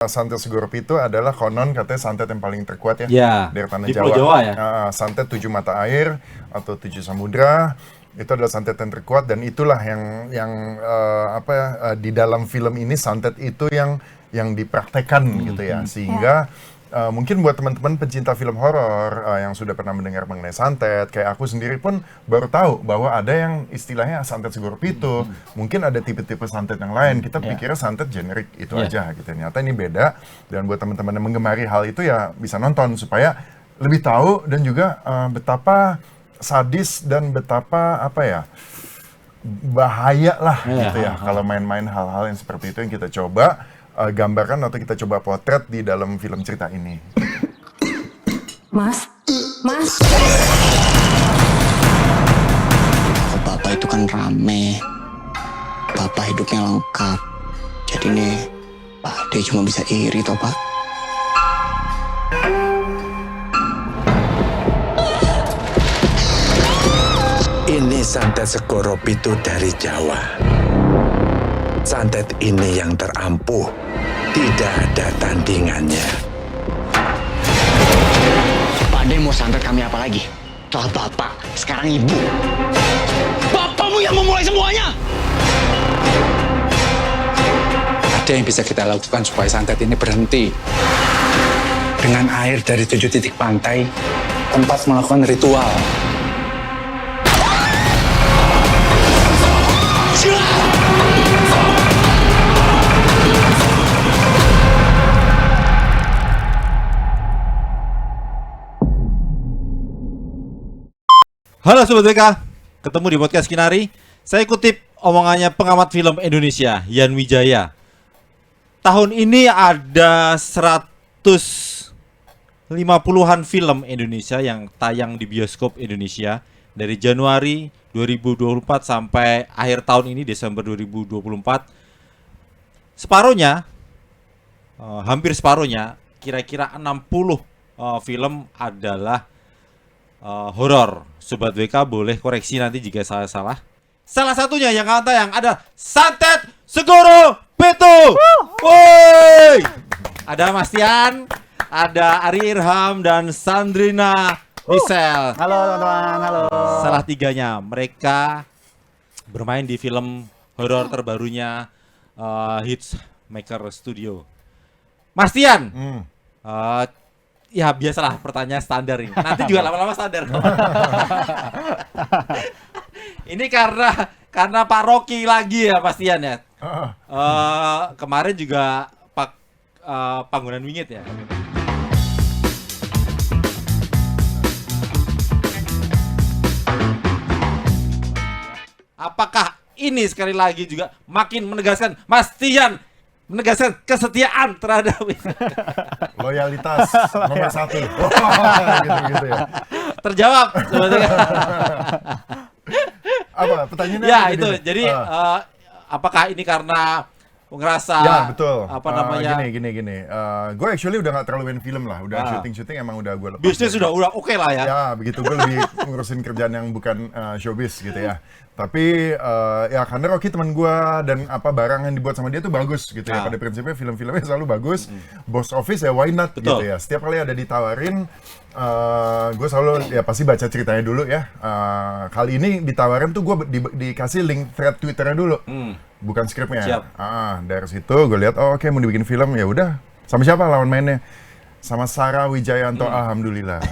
Santet Segoropi itu adalah konon katanya santet yang paling terkuat ya, dari tanah di Jawa. Pulau Jawa ya. Santet 7 mata air atau 7 samudra itu adalah santet yang terkuat, dan itulah yang di dalam film ini santet itu yang dipraktekkan gitu ya, sehingga mungkin buat teman-teman pencinta film horor yang sudah pernah mendengar mengenai santet, kayak aku sendiri pun baru tahu bahwa ada yang istilahnya santet Segoropi itu. Mungkin ada tipe-tipe santet yang lain. Kita pikirnya santet generik itu aja gitu. Ternyata ini beda. Dan buat teman-teman yang menggemari hal itu ya bisa nonton supaya lebih tahu, dan juga betapa sadis dan betapa bahaya lah gitu ya kalau main-main hal-hal yang seperti itu yang kita coba gambarkan atau kita coba potret di dalam film cerita ini. Mas. Bapak itu kan rame, Bapak hidupnya lengkap. Jadi nih, Pak Ade cuma bisa iri toh Pak. Ini santet Segoropi itu dari Jawa. Santet ini yang terampuh, tidak ada tandingannya. Pak Ade mau santet kami apa lagi? Setelah Bapak, sekarang Ibu. Bapakmu yang memulai semuanya! Ada yang bisa kita lakukan supaya santet ini berhenti. Dengan air dari 7 titik pantai, tempat melakukan ritual. Halo Sobat BK, ketemu di podcast Kinari. Saya kutip omongannya pengamat film Indonesia, Yan Wijaya. Tahun ini ada 150-an film Indonesia yang tayang di bioskop Indonesia dari Januari 2024 sampai akhir tahun ini, Desember 2024. Separuhnya, hampir separuhnya, kira-kira 60 film adalah horor. Sobat WK boleh koreksi nanti jika saya salah. Salah satunya yang akan tayang ada Santet Segoropi. Woi, ada Mas Tian, ada Ari Irham dan Sandrina Michelle. Halo teman-teman, halo. Salah tiganya mereka bermain di film horor terbarunya Hitmaker Studio. Mas Tian, ya biasalah pertanyaan standar ini. Nanti juga lama-lama standar. Ini karena Pak Rocky lagi ya pastian ya. Kemarin juga Panggonan Wingit ya. Apakah ini sekali lagi juga makin menegaskan Mas Tian menegaskan kesetiaan terhadap Loyalitas nomor 1. Gitu ya. Terjawab sebetulnya. Apa pertanyaannya? Ya itu ini? Jadi apakah ini karena ngerasa ya betul namanya gini gue actually udah gak terlalu main film lah, udah syuting emang udah gue lepas. Bisnis sudah oke lah ya. Ya begitu, gue lebih ngurusin kerjaan yang bukan showbiz gitu ya. Tapi ya karena Rocky teman gue, dan barang yang dibuat sama dia tuh bagus gitu ya. Pada prinsipnya film-filmnya selalu bagus. Box office ya why not. Betul. Gitu ya. Setiap kali ada ditawarin, gue selalu ya pasti baca ceritanya dulu ya. Kali ini ditawarin tuh gue dikasih link thread Twitternya dulu, bukan skripnya. Dari situ gue lihat oke, mau dibikin film, ya udah. Sama siapa lawan mainnya? Sama Sarah Wijayanto. Alhamdulillah.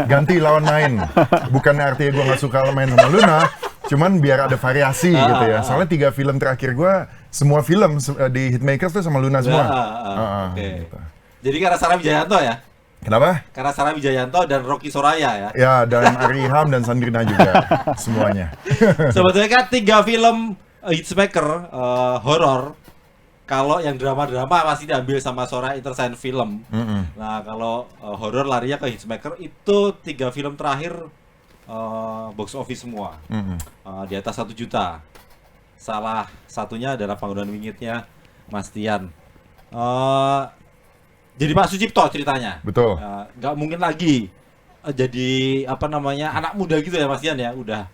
Ganti lawan main. Bukannya artinya gue nggak suka main sama Luna, cuman biar ada variasi gitu ya. Soalnya 3 film terakhir gue, semua film di Hitmakers tuh sama Luna semua. Oke. Gitu. Jadi karena Sarah Wijayanto ya? Kenapa? Karena Sarah Wijayanto dan Rocky Soraya ya? Ya, dan Ari Irham dan Sandrina juga. Semuanya. Sebetulnya kan 3 film Hitmaker horor. Kalau yang drama-drama masih diambil sama Sora Entertainment Film. Nah, kalau horor larinya ke Hitmaker. Itu 3 film terakhir box office semua. Di atas 1 juta. Salah satunya adalah Panggonan Wingitnya Mas Tian. Jadi Pak Sucipto ceritanya. Betul. Nggak mungkin lagi jadi anak muda gitu ya Mas Tian ya. Udah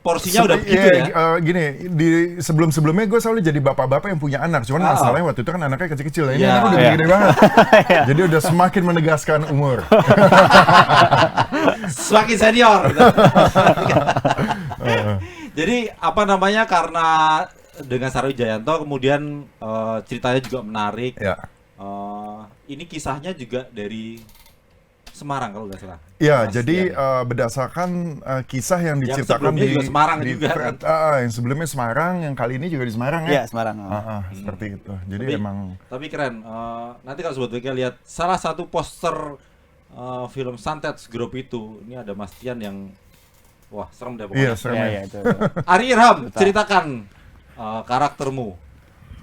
porsinya udah begitu ya. Gini, di sebelum-sebelumnya gue selalu jadi bapak-bapak yang punya anak. Cuman masalahnya waktu itu kan anaknya kecil-kecil. Ini anak udah gede banget. Jadi udah semakin menegaskan umur. Semakin senior. Jadi apa namanya, karena dengan Sarwo Wijayanto kemudian ceritanya juga menarik. Ya. Ini kisahnya juga dari Semarang kalau nggak salah. Iya, Mas jadi Dian. Berdasarkan kisah yang Yang diceritakan sebelumnya juga Semarang juga, kan? yang sebelumnya Semarang, yang kali ini juga di Semarang ya. Iya, Semarang. Seperti itu. Jadi Tapi- emang Tapi keren. Nanti kalau Sobat WK lihat salah satu poster film Santet Group itu, ini ada Mas Tian yang wah serem deh iya pokoknya. serem Iya, ya. iya itu. Ari Irham, ceritakan karaktermu.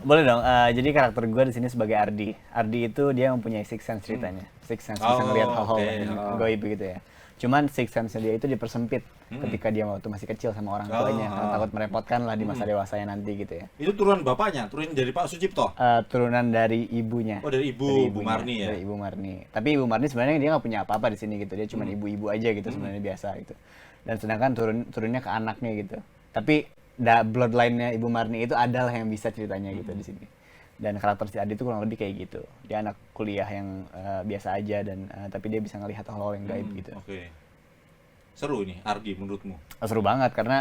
Boleh dong. Jadi karakter gue di sini sebagai Ardi. Ardi itu dia mempunyai six sense ceritanya. Six sense bisa Oh, ngelihat hal-hal oke. yang goib gitu ya. Cuman six sense dia itu dipersempit ketika dia waktu masih kecil sama orang tuanya, karena takut merepotkan lah di masa dewasanya nanti gitu ya. Itu turunan bapaknya, turunan dari Pak Sucipto. Turunan dari ibunya. Oh, dari ibu, Dari Bu ibunya, Marni ya? Dari Ibu Marni. Tapi Ibu Marni sebenarnya dia nggak punya apa-apa di sini gitu. Dia cuma ibu-ibu aja gitu sebenarnya biasa gitu. Dan sedangkan turunnya ke anaknya gitu. Tapi bloodline-nya Ibu Marni itu adalah yang bisa ceritanya gitu di sini. Dan karakter si Adi itu kurang lebih kayak gitu. Dia anak kuliah yang biasa aja dan tapi dia bisa ngelihat hal-hal yang gaib gitu. Oke. Seru ini Ardi menurutmu? Seru banget karena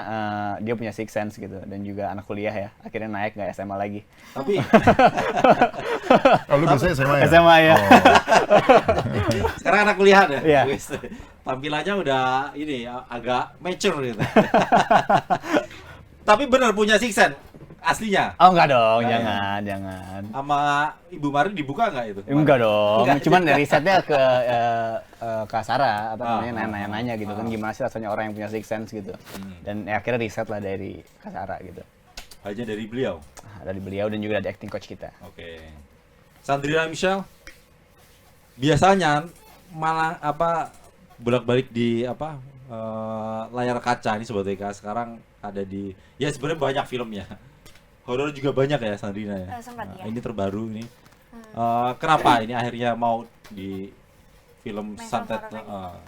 dia punya six sense gitu dan juga anak kuliah ya. Akhirnya naik nggak SMA lagi. Tapi Oh, lu biasanya SMA ya? SMA ya. sekarang anak kuliah ya. Iya. Wis. Tampilannya udah ini agak mature gitu. Tapi benar punya six sense aslinya. Oh enggak dong, Enggak ya? jangan. Sama Ibu Mari dibuka nggak itu? Enggak dong, Enggak. cuman dari risetnya ke Sarah apa namanya nanya-nanya gitu kan gimana sih rasanya orang yang punya six sense gitu. Dan ya, akhirnya riset lah dari Kak Sarah gitu. Aja dari beliau. Dari beliau dan juga dari acting coach kita. Oke. Sandrina Michelle biasanya malah bolak-balik di layar kaca ini Sobat WK, sekarang ada di ya sebenarnya banyak filmnya. Horor juga banyak ya Sandrina ya. Sempat ya. Ini terbaru ini. Kenapa ini akhirnya mau di film Main Santet film horor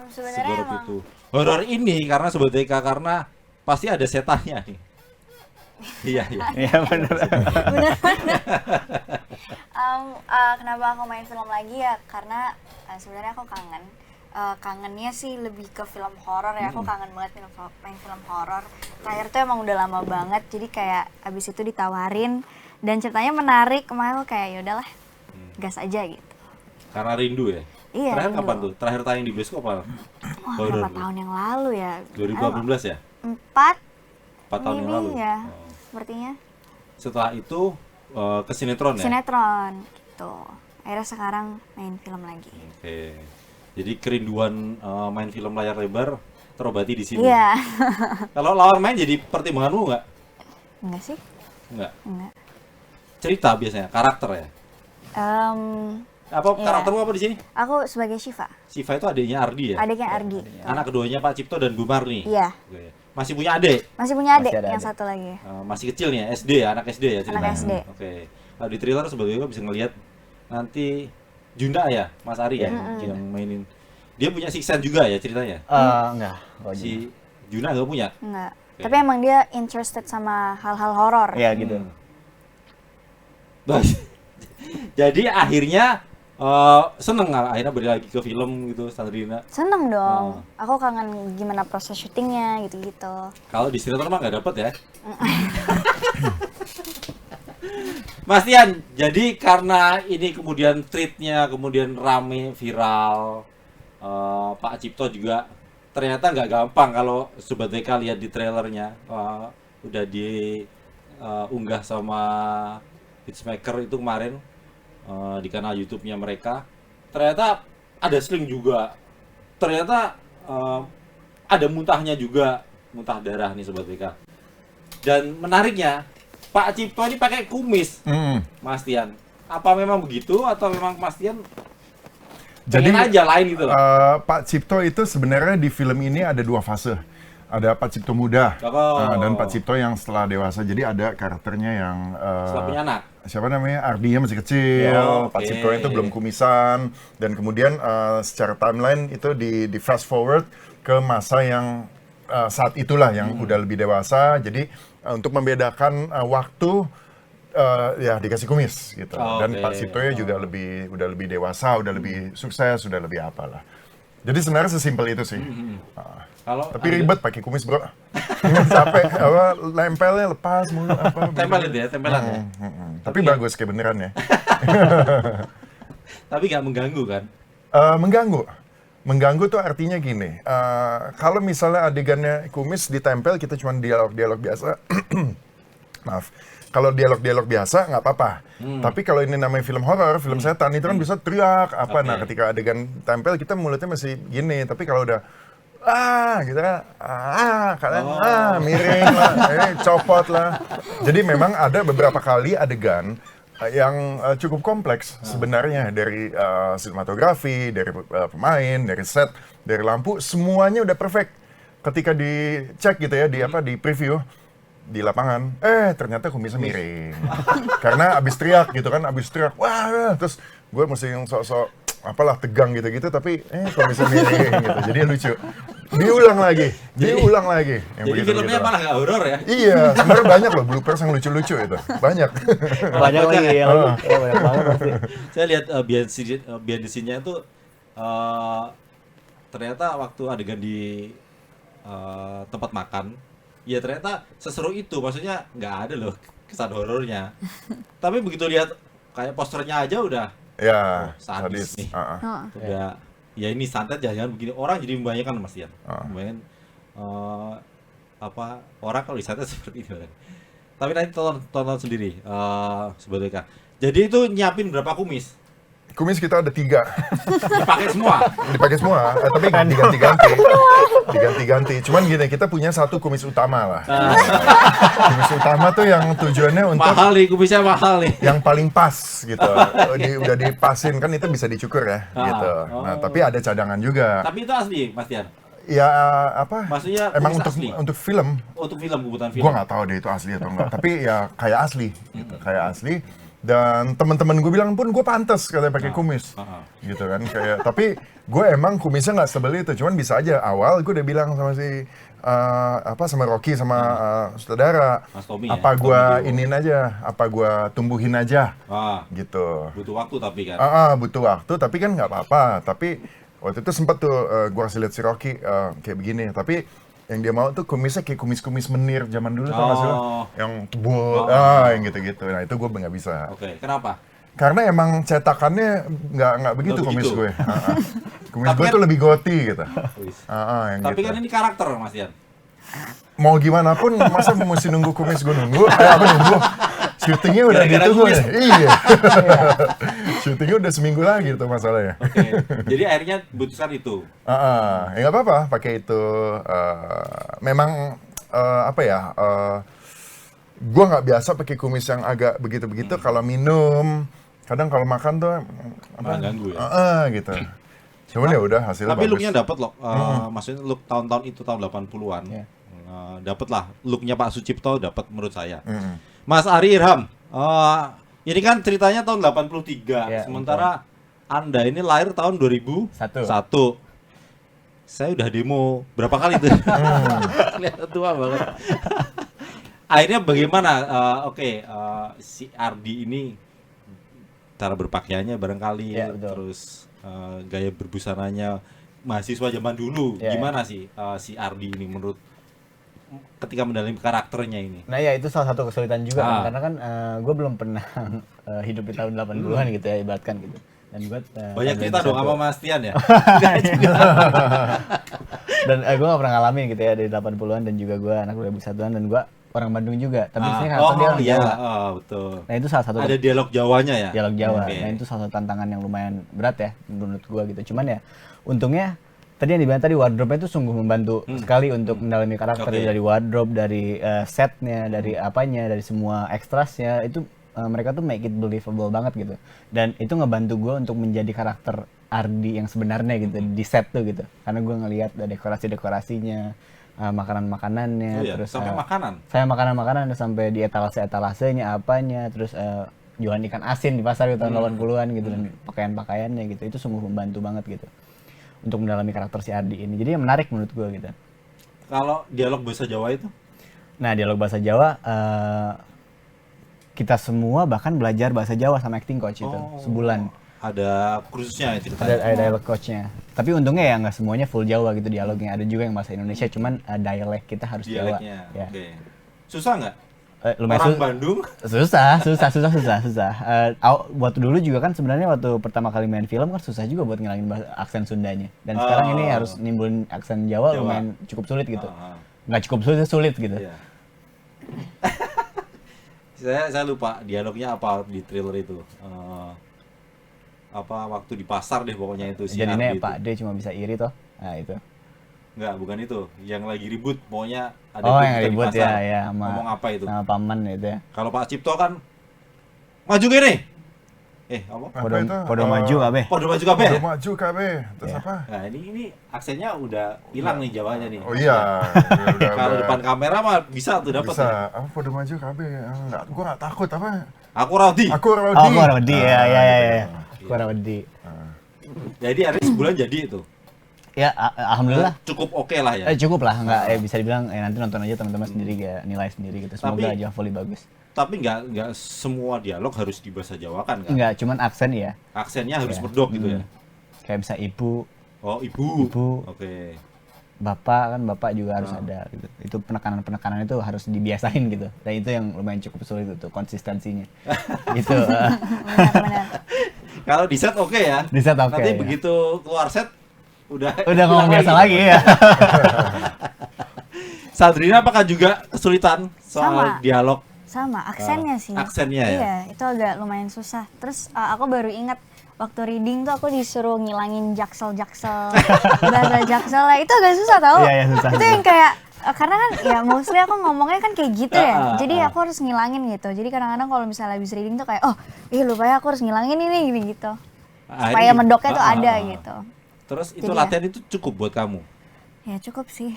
sebenarnya Segorok emang itu. Horor ini karena Sobat WK karena pasti ada setannya nih. Iya, iya. Iya benar. kenapa aku main film lagi ya karena sebenarnya aku kangennya sih lebih ke film horor ya. Aku kangen banget main film horor. Terakhir tuh emang udah lama banget. Jadi kayak abis itu ditawarin dan ceritanya menarik. Makanya aku kayak yaudahlah, gas aja gitu. Karena rindu ya. Iya. Terakhir rindu. kapan tuh? Terakhir tayang di bioskop apa? Wah, Horor berapa tuh? tahun yang lalu ya? 2018 ya? 4 tahun yang maybe lalu. ya. Oh. Sepertinya. Setelah itu ke sinetron ya? Sinetron gitu. Akhirnya sekarang main film lagi. Oke. Jadi kerinduan main film layar lebar terobati di sini. Iya. Kalau lawan main jadi pertimbanganmu nggak? Enggak sih? Nggak. Enggak. Cerita biasanya, karakter ya. Apa Iya. karaktermu apa di sini? Aku sebagai Shiva, Siva itu adiknya Ardi ya. adiknya Ardi. Anak keduanya Pak Cipto dan Bu Marni. Iya. Oke. Masih punya adik? Masih punya adik Masih ada yang adik. satu lagi. Masih kecil nih ya, SD ya, anak SD ya ceritanya. SD. Oke. Kalau di trailer sebetulnya bisa ngelihat nanti Junda ya, Mas Ari ya yang mainin. Dia punya six sense juga ya ceritanya. Enggak. Si Juna nggak punya. Enggak. Oke. Tapi emang dia interested sama hal-hal horor. Iya gitu. Bas. Jadi akhirnya seneng nggak akhirnya balik lagi ke film gitu Sandrina. Seneng dong. Aku kangen gimana proses syutingnya gitu-gitu. Kalau di sinetron mah nggak dapet ya. Mas Tian, jadi karena ini kemudian tweetnya kemudian rame viral, Pak Cipto juga ternyata nggak gampang kalau Sobat WK lihat di trailernya udah diunggah sama Hitchmaker itu kemarin di kanal YouTube-nya mereka. Ternyata ada sling juga, ternyata ada muntahnya juga, muntah darah nih Sobat WK. Dan menariknya Pak Cipto ini pakai kumis, Mas Tian. Apa memang begitu atau memang Mas Tian Jadi pengen aja lain gitu loh? Pak Cipto itu sebenarnya di film ini ada dua fase. Ada Pak Cipto muda dan Pak Cipto yang setelah dewasa. Jadi ada karakternya yang Setelah punya anak. siapa namanya, Ardinya masih kecil, Ya, Pak oke. Cipto itu belum kumisan, dan kemudian secara timeline itu di fast forward ke masa yang saat itulah yang udah lebih dewasa. Jadi untuk membedakan waktu ya dikasih kumis gitu. Dan Pak Sitoyo juga udah lebih dewasa, udah lebih sukses, udah lebih apalah. Jadi sebenarnya sesimpel itu sih. Tapi ribet pakai kumis bro. Capek, nempelnya lepas mulu apa. Tempel itu ya, tempelan ya. Tapi bagus kayak beneran ya. Tapi nggak mengganggu kan? Mengganggu. Mengganggu tuh artinya gini, kalau misalnya adegannya kumis ditempel, kita cuma dialog-dialog biasa, maaf, kalau dialog-dialog biasa nggak apa-apa. Tapi kalau ini namanya film horor, film setan, itu kan bisa teriak, apa, nah ketika adegan tempel, kita mulutnya masih gini, tapi kalau udah, gitu kan, kalian, miring lah, copot lah. Jadi memang ada beberapa kali adegan, yang cukup kompleks sebenarnya dari sinematografi, dari pemain, dari set, dari lampu, semuanya udah perfect. Ketika dicek gitu ya, di preview di lapangan, ternyata kumisnya miring. Karena abis teriak gitu kan, wah, terus gue mesti yang sok-sok apalah tegang gitu-gitu, tapi kumisnya miring gitu. Jadi lucu. Diulang lagi. Yang Jadi filmnya malah nggak horor ya? Iya, sebenarnya banyak loh bloopers yang lucu-lucu itu. Banyak. Banyak lagi ya. Banyak banget pasti. Saya lihat behind the scene-nya itu ternyata waktu adegan di tempat makan, ya ternyata seseru itu. Maksudnya nggak ada loh kesan horornya. Tapi begitu lihat kayak posternya aja udah Ya, sadis nih. Oh. Udah, ya ini santet jangan begini. Orang jadi membayangkan Mas Dian. Membayangkan orang kalau disantet seperti itu. Tapi nanti tonton sendiri sebetulnya. Jadi itu nyiapin berapa kumis? Kumis kita ada 3. Dipakai semua. Tapi diganti-ganti. Cuman gini, kita punya satu kumis utama lah. Kumis utama tuh yang tujuannya untuk Mahal nih, kumisnya mahal nih. yang paling pas gitu. Udah dipasin kan, itu bisa dicukur ya gitu. Nah, tapi ada cadangan juga. Tapi itu asli, Mas Dian. Ya apa? Maksudnya emang kumis asli? untuk film. Untuk film, kebutuhan film. Gua nggak tahu deh itu asli atau enggak. Tapi ya kayak asli gitu, kayak asli. Dan teman-teman gue bilang pun gue pantas katanya pakai kumis, gitu kan. Kayak tapi gue emang kumisnya nggak sebel itu, cuman bisa aja awal gue udah bilang sama si sama Rocky sama saudara, Mas Tommy apa ya? gue iniin aja, apa gue tumbuhin aja, gitu. Butuh waktu tapi kan. Butuh waktu, tapi kan nggak apa-apa. Tapi waktu itu sempet tuh gue kasih lihat si Rocky kayak begini, tapi yang dia mau tuh kumisnya kayak kumis-kumis menir zaman dulu, tau gak sih lo? Yang tebul, yang gitu-gitu. Nah itu gue nggak bisa. Oke, kenapa? Karena emang cetakannya nggak begitu kumis begitu. gue. Kumis gue tuh lebih goti gitu. Yang Tapi gitu. kan ini karakter Mas Dian. Mau gimana pun, masa mesti nunggu kumis gue nunggu? Aku nunggu. Syutingnya udah Gara-gara ditunggu kumis. ya? Iya. Syutingnya udah seminggu lagi tuh masalahnya. Oke. Jadi akhirnya putuskan itu. Ya nggak apa-apa, pakai itu. Memang gue nggak biasa pakai kumis yang agak begitu-begitu. Kalau minum, kadang kalau makan tuh Ganggu ya. gitu. Cuman ya udah hasilnya Tapi bagus. looknya dapet loh. Maksudnya look tahun-tahun itu, tahun 80-an. Dapet lah. Looknya Pak Sucipto dapet menurut saya. Mas Ari Irham, ini kan ceritanya tahun 83. Ya, Sementara Anda ini lahir tahun 2001. Saya udah demo berapa kali tuh? Kelihatan tua banget. Akhirnya bagaimana? Si Ardi ini cara berpakaiannya barangkali, Ya, betul. terus gaya berbusananya mahasiswa zaman dulu, Ya, gimana sih si Ardi ini menurut ketika mendalami karakternya ini? Nah ya itu salah satu kesulitan juga kan, karena kan gue belum pernah hidup di tahun 80-an gitu ya, ibaratkan gitu. Dan gue Banyak cerita dong sama Mas Tian ya? dan gue gak pernah ngalamin gitu ya dari 80-an, dan juga gue anak 2001-an, dan gue orang Bandung juga, tapi sini karakter dia orang Jawa. Betul. Nah itu salah satu Ada dialog Jawanya ya? dialog Jawa. Oke. Nah itu salah satu tantangan yang lumayan berat ya menurut gua gitu. Cuman ya untungnya tadi yang dibilang tadi, wardrobe-nya itu sungguh membantu sekali untuk mendalami karakter. Oke. Dari wardrobe, dari setnya, dari apanya, dari semua ekstrasnya itu mereka tuh make it believable banget gitu. Dan itu ngebantu gua untuk menjadi karakter Ardi yang sebenarnya gitu di set tuh gitu. Karena gua ngelihat dekorasi-dekorasinya, makanan-makanannya, Oh iya, terus sampai makanan. saya makanan-makanan sampai di etalase-etalasenya apanya, terus jualan ikan asin di pasar di tahun 80-an gitu, dan pakaian-pakaiannya gitu. Itu sungguh membantu banget gitu untuk mendalami karakter si Ardi ini. Jadi yang menarik menurut gue gitu. Kalau dialog bahasa Jawa itu? Nah, dialog bahasa Jawa kita semua bahkan belajar bahasa Jawa sama acting coach itu sebulan. Ada kursusnya ya ceritanya. Ada dialog coachnya. Tapi untungnya ya nggak semuanya full Jawa gitu dialognya. Ada juga yang bahasa Indonesia, cuman dialek kita harus Dialeknya. Jawa. Ya. Oke. Susah nggak? Lumayan Orang Bandung? susah. Waktu dulu juga kan sebenarnya waktu pertama kali main film kan susah juga buat ngilangin aksen Sundanya. Dan sekarang ini harus nimbulin aksen Jawa. Lumayan cukup sulit gitu. Nggak cukup sulit gitu. Iya. saya lupa dialognya apa di trailer itu. Apa waktu di pasar deh pokoknya itu si Jadinya Ardi Pak itu. D cuma bisa iri toh. Nah itu. Enggak, bukan itu. Yang lagi ribut, pokoknya ada Yang di ribut pasar. ya sama, Ngomong apa itu? sama paman itu ya. Kalau Pak Cipto kan maju gini. Apa? Apa itu? Podo maju kabeh. Podo maju kabeh. Podo maju kabeh. Terus apa? Nah, ini aksennya udah hilang nih Jawanya nih. Oh iya. Kalau depan kamera mah bisa tuh dapat. Bisa. Apa podo maju kabeh? Enggak, gua enggak takut apa. Aku Rodi. Aku Rodi. Oh, gua Rodi ya. Gua Rodi. Jadi hari sebulan jadi itu. Ya, alhamdulillah. Cukup oke lah ya. Cukup lah, nggak bisa dibilang nanti nonton aja teman-teman sendiri ya, nilai sendiri gitu. Semoga aja volley bagus. Tapi nggak semua dialog harus dibahasa Jawa kan? Nggak, cuman aksen ya. Aksennya harus medok gitu ya. Kayak bisa ibu, Oh, ibu. Ibu. Oke. bapak juga harus ada gitu. Itu penekanan itu harus dibiasain gitu. Dan itu yang lumayan cukup sulit itu konsistensinya. Gitu. Benar-benar. Kalau di set oke ya. Di set oke, Nanti ya. begitu keluar set udah ngomong biasa lagi ya. Sadrina apakah juga kesulitan soal Sama. dialog? Sama, aksennya sih. Aksennya ya? Iya, itu agak lumayan susah. Terus aku baru ingat waktu reading tuh aku disuruh ngilangin jaksel-jaksel, bahasa jaksel lah. Itu agak susah tau. Iya, susah. Itu yang kayak, karena kan ya mostly aku ngomongnya kan kayak gitu ya. Jadi aku harus ngilangin gitu. Jadi kadang-kadang kalau misalnya habis reading tuh kayak, oh iya lupa ya aku harus ngilangin ini gitu. Supaya medoknya tuh ada gitu. Terus itu Jadi latihan itu cukup buat kamu? Ya cukup sih.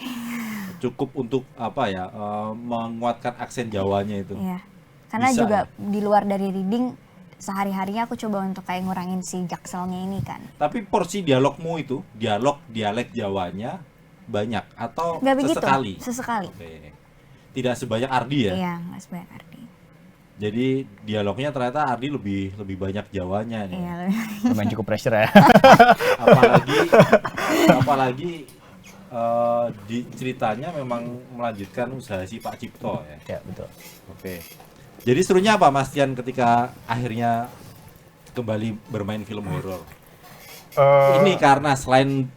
Cukup untuk apa ya, menguatkan aksen Jawanya itu? Iya. Karena Bisa, juga ya? di luar dari reading, sehari-harinya aku coba untuk kayak ngurangin si jakselnya ini kan. Tapi porsi dialogmu itu, dialek Jawanya banyak atau Nggak begitu, sesekali? sesekali. Oke. Tidak sebanyak Ardi ya? Iya, nggak sebanyak Ardi. Jadi dialognya ternyata Ardi lebih banyak Jawanya nih. Iya. Lumayan cukup pressure ya. Apalagi di ceritanya memang melanjutkan usaha si Pak Cipto ya. Ya, betul. Oke. Jadi serunya apa Mas Tian ketika akhirnya kembali bermain film horor? Ini karena selain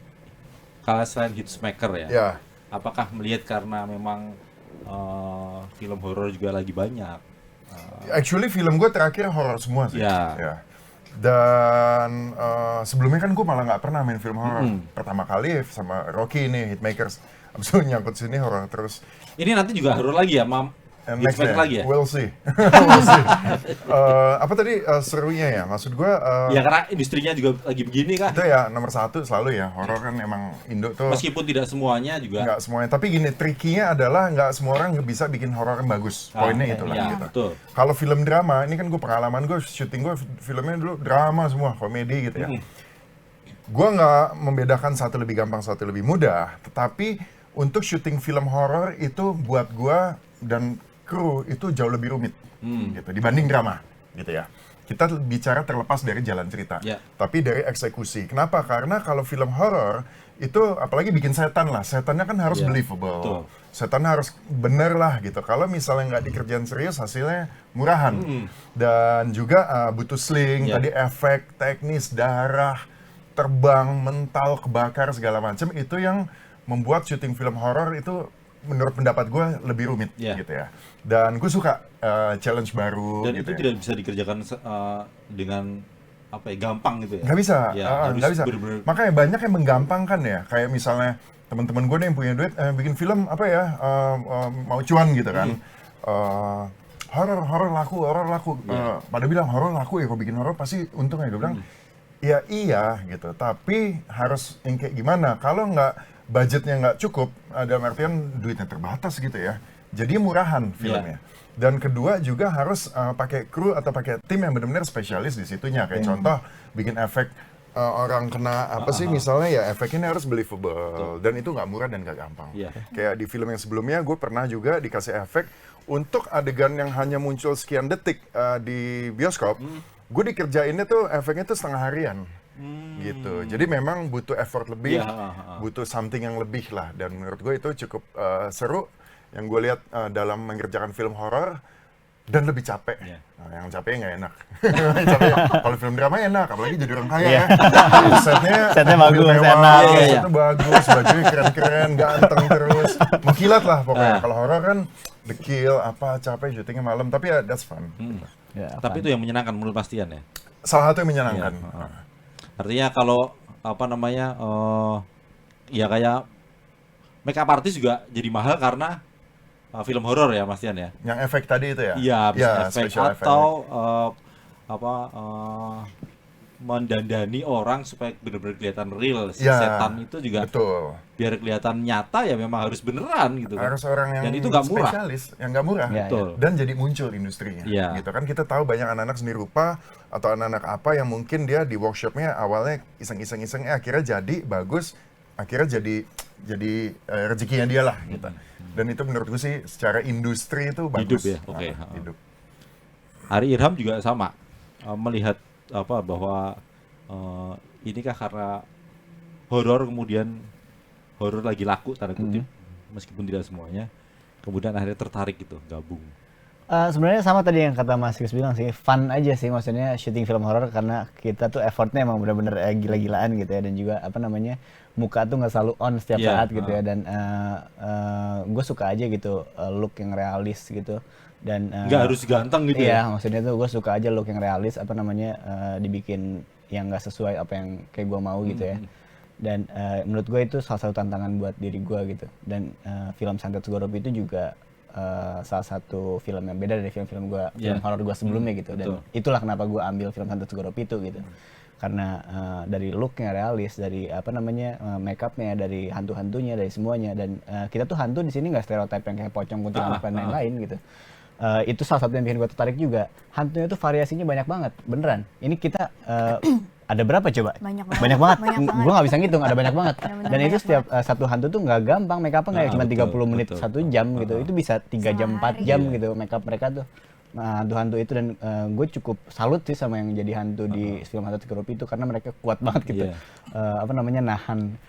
Hitchmaker ya. Ya. Apakah melihat karena memang film horor juga lagi banyak? Actually film gue terakhir horor semua sih. Ya. Dan sebelumnya kan gue malah nggak pernah main film horor. Pertama kali sama Rocky ini Hitmakers. Abis itu nyangkut sini horor terus. Ini nanti juga horor lagi ya, Mam? Next Hitchmaker lagi ya? We'll see. We'll see. Apa tadi serunya ya? Maksud gue Ya karena industrinya juga lagi begini kan. itu ya nomor satu selalu ya. Horor kan emang Indo tuh Meskipun tidak semuanya juga. nggak semuanya. Tapi gini, trikinya adalah nggak semua orang bisa bikin horor yang bagus. Poinnya itu lah ya, gitu. betul. Kalau film drama, ini kan gue pengalaman gue syuting gue filmnya dulu drama semua, komedi gitu ya. Gue nggak membedakan satu lebih gampang, satu lebih mudah. Tetapi untuk syuting film horor itu buat gue dan kru itu jauh lebih rumit gitu dibanding drama gitu ya. Kita bicara terlepas dari jalan cerita, tapi dari eksekusi. Kenapa? Karena kalau film horor itu apalagi bikin setan lah, setannya kan harus believable. Betul. Setan harus bener lah gitu. Kalau misalnya nggak dikerjain serius, hasilnya murahan. Dan juga butuh sling, tadi efek, teknis, darah, terbang, mental, kebakar, segala macam. Itu yang membuat syuting film horor itu menurut pendapat gue lebih rumit gitu ya. Dan gue suka challenge baru. Dan gitu itu tidak bisa dikerjakan dengan apa ya, gampang gitu ya? Nggak bisa, harus nggak bisa. bener-bener. Makanya banyak yang menggampangkan ya. Kayak misalnya teman-teman gue nih yang punya duit, bikin film apa ya, mau cuan gitu kan. Horor laku. Pada bilang horor laku ya, kalau bikin horor pasti untung ya. Gue bilang, ya iya gitu. Tapi harus yang kayak gimana? Kalau nggak budgetnya nggak cukup, ada artian duitnya terbatas gitu ya. Jadi murahan filmnya. Dan kedua juga harus pakai kru atau pakai tim yang benar-benar spesialis di situnya. Kayak contoh bikin efek orang kena apa sih misalnya ya efeknya ini harus believable dan itu nggak murah dan nggak gampang. Iya. Kayak di film yang sebelumnya gue pernah juga dikasih efek untuk adegan yang hanya muncul sekian detik di bioskop, gue dikerjainnya tuh efeknya tuh setengah harian. Gitu. Jadi memang butuh effort lebih, butuh something yang lebih lah. Dan menurut gue itu cukup seru yang gue lihat dalam mengerjakan film horor dan lebih capek. Nah, yang capek nggak enak. Capek, kalau film drama enak, apalagi jadi orang kaya ya. Setnya bagus, mobil mewah, enak. setnya bagus, bajunya keren-keren, ganteng terus. Mengkilat lah pokoknya. Kalau horor kan dekil, apa capek, syutingnya malam. Tapi ya that's fun. Ya, Tapi itu yang menyenangkan menurut Bastian ya. Salah satu yang menyenangkan. Artinya kalau apa namanya ya kayak makeup artist juga jadi mahal karena film horor ya Mas Tian ya. Yang efek tadi itu ya? Iya, efek special atau mendandani orang supaya benar-benar kelihatan real. Si setan itu juga betul. Biar kelihatan nyata ya memang harus beneran gitu kan. Harus orang yang Dan itu nggak murah. spesialis, yang nggak murah. Betul. Dan jadi muncul industrinya. Gitu kan kita tahu banyak anak-anak seni rupa atau anak-anak apa yang mungkin dia di workshopnya awalnya iseng-iseng akhirnya jadi bagus, akhirnya jadi rezekinya dia lah gitu. Dan itu menurut gue sih secara industri itu bagus. Hidup ya, oke. Hidup. Ari Irham juga sama melihat bahwa inikah karena horor kemudian horor lagi laku tanda kutip meskipun tidak semuanya kemudian akhirnya tertarik gitu gabung. Sebenarnya sama tadi yang kata Mas Chris bilang sih, fun aja sih maksudnya syuting film horor karena kita tuh effortnya emang bener-bener gila-gilaan gitu ya, dan juga apa namanya muka tuh nggak selalu on setiap saat gitu ya, dan gue suka aja gitu look yang realis gitu, dan nggak harus ganteng gitu ya. Maksudnya tuh gue suka aja look yang realis apa namanya dibikin yang nggak sesuai apa yang kayak gue mau gitu ya. Dan menurut gue itu salah satu tantangan buat diri gue gitu, dan film Santet Segorop itu juga salah satu film yang beda dari film-film gue, film horor gue sebelumnya gitu. Dan itulah kenapa gue ambil film Santet Segorop itu gitu, karena dari looknya realis, dari apa namanya makeupnya, dari hantu-hantunya, dari semuanya. Dan kita tuh hantu di sini nggak stereotip yang kayak pocong, kuntilanak dan lain-lain gitu. Itu salah satu yang bikin gue tertarik juga. Hantunya tuh variasinya banyak banget, beneran. Ini kita ada berapa coba? Banyak banget. Banyak banget. Gue nggak bisa ngitung, ada banyak banget. Bener-bener Dan itu banyak setiap satu hantu tuh nggak gampang make up-nya, nggak cuma 30 menit, 1 jam gitu. Itu bisa 3 jam, 4 jam gitu make up mereka tuh. Nah, hantu-hantu itu, dan gue cukup salut sih sama yang jadi hantu di film Santet Segorop itu karena mereka kuat banget gitu. Apa namanya nahan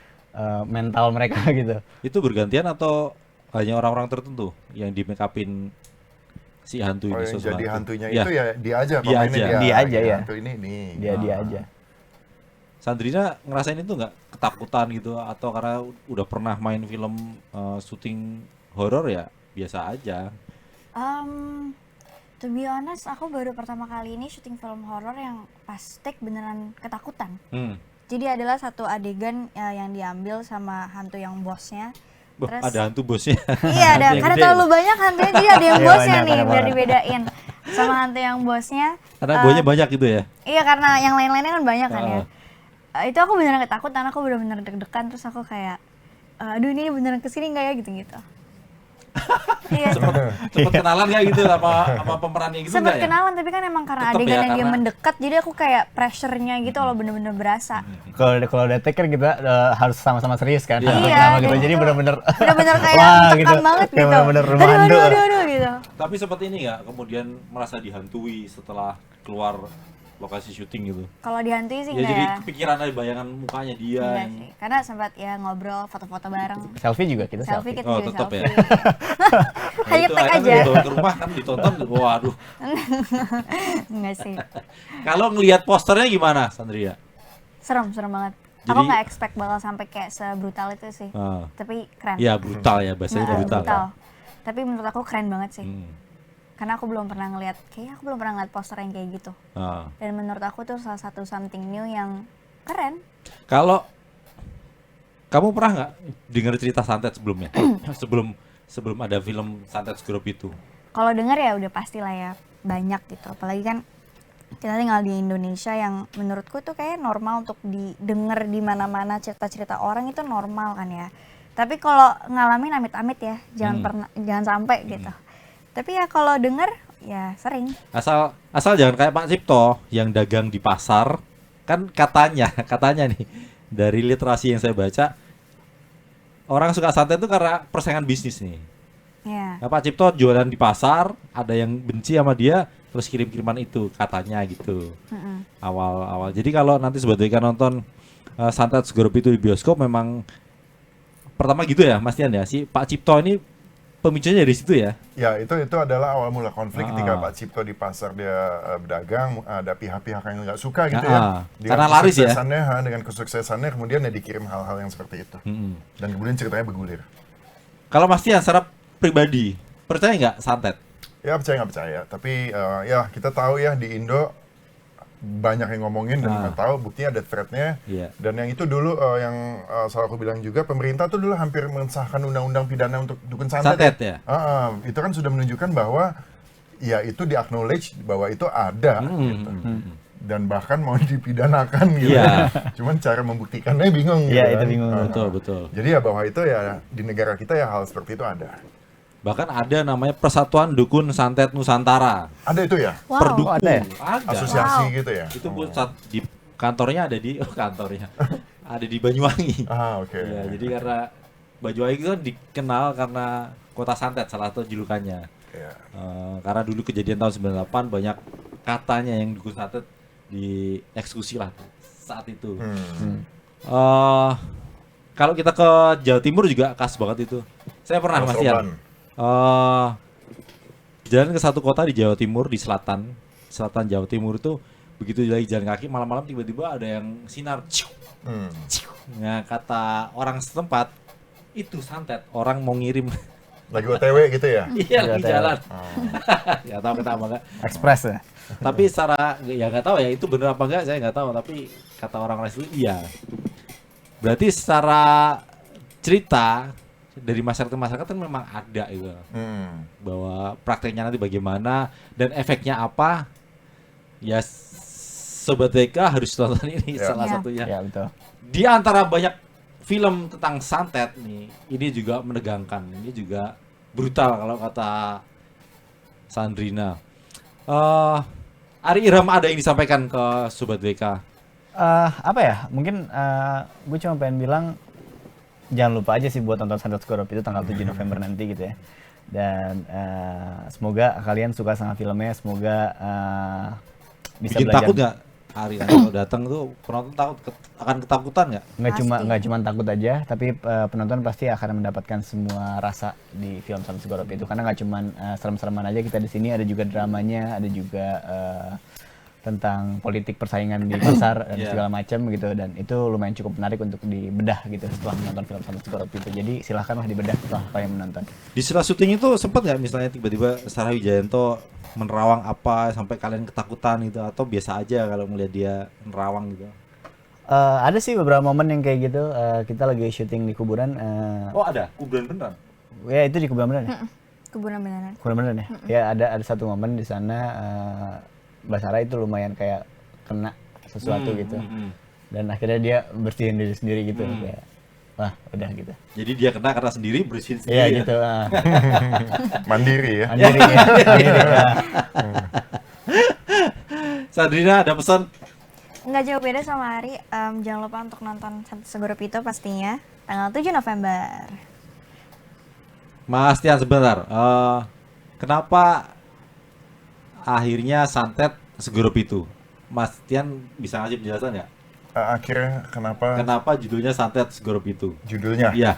mental mereka gitu. Itu bergantian atau hanya orang-orang tertentu yang di make upin si hantu ini? Yang jadi hantunya ya. itu ya dia aja, Dia pemainnya aja. Dia aja, ya. Hantu ini nih. Dia aja. Sandrina ngerasain itu nggak ketakutan gitu, atau karena udah pernah main film syuting horor ya biasa aja? To be honest, aku baru pertama kali ini syuting film horor yang pas take beneran ketakutan. Jadi adalah satu adegan yang diambil sama hantu yang bosnya. Terus, ada hantu bosnya. Iya, ada. Karena gede. Terlalu banyak hantunya, jadi ada yang Iya, bosnya banyak, nih, banyak biar banget. dibedain. Sama hantu yang bosnya. Karena buahnya banyak gitu ya? Iya, karena yang lain-lainnya kan banyak kan ya. Itu aku beneran ketakutan, aku bener-bener deg-degan, terus aku kayak, aduh ini beneran kesini nggak ya gitu-gitu. Iya. Cepet kenalan nggak gitu sama pemerannya gitu Sempet nggak ya? kenalan, tapi kan emang karena Tetep ya, adegan yang dia karena- mendekat, jadi aku kayak pressure-nya gitu loh bener-bener berasa. Kalau udah take kan kita harus sama-sama serius kan. Iya. Hantu Iya, pertama gitu. dan Jadi itu bener-bener Bener-bener kayak wah, mencekam banget Kayak gitu. bener-bener rumah hantu. Aduh gitu. Tapi seperti ini nggak kemudian merasa dihantui setelah keluar lokasi syuting gitu? Kalau dihantui sih Ya enggak jadi ya. kepikiran ada bayangan mukanya dia Enggak yang... sih. Karena sempat ya ngobrol, foto-foto bareng. Selfie juga kita Selfie selfie. kita Oh, juga tetep ya. selfie. Hanya itu tag akhirnya aja. dibawa ke rumah kan ditonton, waduh. Enggak sih. Kalau ngelihat posternya gimana, Sandria? Serem banget. Aku Jadi- nggak expect bakal sampai kayak sebrutal itu sih. Tapi keren. Ya brutal ya, bahasanya Nah, brutal. brutal. Tapi menurut aku keren banget sih. Hmm. Karena aku belum pernah ngeliat, kayaknya aku belum pernah ngeliat poster yang kayak gitu. Dan menurut aku tuh salah satu something new yang keren. Kalau kamu pernah nggak dengar cerita Santet sebelumnya? sebelum ada film Santet Segorop itu? Kalau denger ya udah pastilah ya banyak gitu. Apalagi kan kita tinggal di Indonesia yang menurutku tuh kayak normal untuk didengar di mana-mana, cerita-cerita orang itu normal kan ya. Tapi kalau ngalamin amit-amit ya, jangan sampai gitu. Tapi ya kalau denger ya sering. Asal jangan kayak Pak Cipto yang dagang di pasar kan katanya nih dari literasi yang saya baca, orang suka santet itu karena persaingan bisnis nih. Iya. Pak Cipto jualan di pasar, ada yang benci sama dia, terus kirim-kiriman itu katanya gitu. Awal-awal. Jadi kalau nanti Sobat WK nonton Santet Segoro Pitu di bioskop, memang pertama gitu ya, Mas Tian ya, si Pak Cipto ini pemicunya dari situ ya. Ya, itu adalah awal mula konflik ketika Ah. Pak Cipto di pasar dia berdagang, ada pihak-pihak yang nggak suka gitu Ah, ya. karena laris ya. Dengan kesuksesannya kemudian ya dikirim hal-hal yang seperti itu. Dan kemudian ceritanya bergulir. Kalau Mas Tian secara pribadi, percaya nggak santet? Ya percaya nggak percaya, tapi ya kita tahu ya di Indo banyak yang ngomongin dan nggak tahu, buktinya ada thread-nya. Iya. Dan yang itu dulu yang selalu aku bilang juga, pemerintah tuh dulu hampir mengesahkan undang-undang pidana untuk dukun santet. Santet ya? Itu kan sudah menunjukkan bahwa ya itu di-acknowledge bahwa itu ada gitu. Dan bahkan mau dipidanakan gitu. Iya. Cuman cara membuktikannya bingung gitu. Iya, itu kan. bingung. Betul. Jadi ya bahwa itu ya di negara kita ya hal seperti itu ada. Bahkan ada namanya Persatuan Dukun Santet Nusantara. Ada itu ya? Wow. Perdukun. ada ya? Ada. Asosiasi Wow. gitu ya? Itu pusat di kantornya ada di kantornya. Ada di Banyuwangi. Oke. Ya, jadi karena Banyuwangi itu kan dikenal karena kota santet, salah satu julukannya. Ya. Karena dulu kejadian tahun 98 banyak katanya yang dukun santet dieksekusi lah saat itu. Kalau kita ke Jawa Timur juga khas banget itu. Saya pernah Mas Ian. Soban. Jalan ke satu kota di Jawa Timur, di selatan Jawa Timur itu, begitu lagi jalan kaki malam-malam tiba-tiba ada yang sinar. Nah, kata orang setempat itu santet, orang mau ngirim. Lagi OTW gitu ya? Iya, lagi OTW. jalan. Nggak tahu kenapa enggak. Express ya. Tapi secara ya nggak tahu ya itu benar apa enggak, saya nggak tahu, tapi kata orang lain itu iya. Berarti secara cerita dari masyarakat kan memang ada itu. Bahwa prakteknya nanti bagaimana dan efeknya apa, ya Sobat WK harus nonton ini Ya. salah Ya. satunya. Ya, betul. Di antara banyak film tentang santet nih, ini juga menegangkan, ini juga brutal kalau kata Sandrina. Ari Irham ada yang disampaikan ke Sobat WK? Apa ya? Mungkin gue cuma pengen bilang jangan lupa aja sih buat nonton Santet Segoro Pitu tanggal 7 November nanti gitu ya. Dan semoga kalian suka sama filmnya, semoga bisa Bikin belajar. takut nggak Ari nanti kalau datang tuh penonton akan ketakutan nggak? Nggak cuma takut aja, tapi penonton pasti akan mendapatkan semua rasa di film Santet Segoro Pitu, karena nggak cuma serem-sereman aja kita di sini, ada juga dramanya, ada juga tentang politik persaingan di pasar dan Yeah. segala macam gitu, dan itu lumayan cukup menarik untuk dibedah gitu setelah menonton film Santet Segoro Pitu. Jadi silahkanlah dibedah setelah kalian menonton. Di sela syuting itu sempat nggak misalnya tiba-tiba Sarah Wijayanto menerawang apa sampai kalian ketakutan gitu, atau biasa aja kalau melihat dia menerawang gitu? Ada sih beberapa momen yang kayak gitu. Kita lagi syuting di kuburan. Oh ada kuburan beneran? Ya itu di kuburan beneran ya? Kebunan beneran. Kuburan beneran ya? Ya ada satu momen di sana Mbak Sarah itu lumayan kayak kena sesuatu gitu. Dan akhirnya dia bersihin diri sendiri gitu. Kayak, wah udah gitu. Jadi dia kena karena sendiri bersihin Iya sendiri. gitu. Mandiri ya? Mandiri ya. Mandiri ya. Sandrina ada pesan? Nggak jauh beda sama Ari. Jangan lupa untuk nonton Santet Segoro Pitu pastinya tanggal 7 November. Mas Tian sebentar. Kenapa akhirnya Santet Segoro Pitu? Mas Tian bisa ngasih penjelasan nggak? Akhirnya kenapa Kenapa judulnya Santet Segoro Pitu? judulnya? Iya.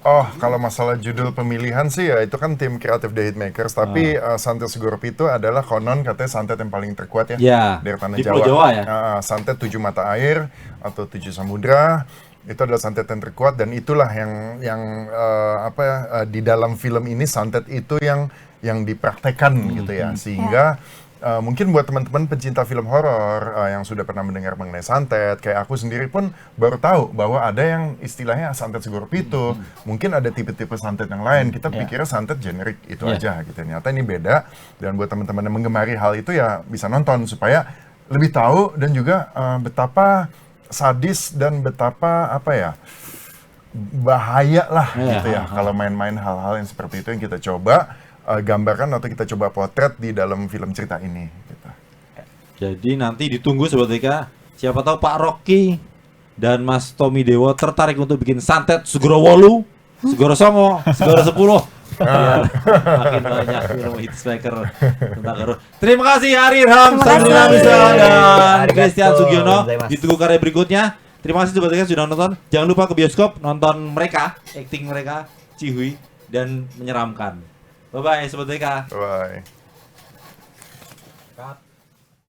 Oh, kalau masalah judul pemilihan sih ya itu kan tim kreatif The Hitmakers, tapi Santet Segoro Pitu adalah konon katanya santet yang paling terkuat ya Ya, dari tanah di Jawa. Pulau Jawa ya? Santet 7 mata air atau 7 samudra itu adalah santet yang terkuat, dan itulah yang di dalam film ini santet itu yang dipraktekkan gitu ya, sehingga mungkin buat teman-teman pencinta film horor yang sudah pernah mendengar mengenai santet, kayak aku sendiri pun baru tahu bahwa ada yang istilahnya Santet Segoro Pitu. Mungkin ada tipe-tipe santet yang lain. Kita pikirnya santet generik itu aja gitu. Ternyata ini beda. Dan buat teman-teman yang menggemari hal itu ya bisa nonton supaya lebih tahu, dan juga betapa sadis dan betapa bahaya lah gitu ya kalau main-main hal-hal yang seperti itu yang kita coba gambarkan atau kita coba potret di dalam film cerita ini gitu. Jadi nanti ditunggu Sobat WK Siapa tahu Pak Rocky dan Mas Tommy Dewo tertarik untuk bikin santet Segoro Wolu, Segoro Songo, Segoro 10. Biar makin banyak film hitmaker tentang horor. Terima kasih Ari Irham, Terima Sandrina kasih. Misal dan Arigato Christian Sugiono. gozaimasu. Ditunggu karya berikutnya. Terima kasih sobat sudah nonton. Jangan lupa ke bioskop nonton mereka, acting mereka cihui dan menyeramkan. Bye bye sobat TK. Bye. Cut.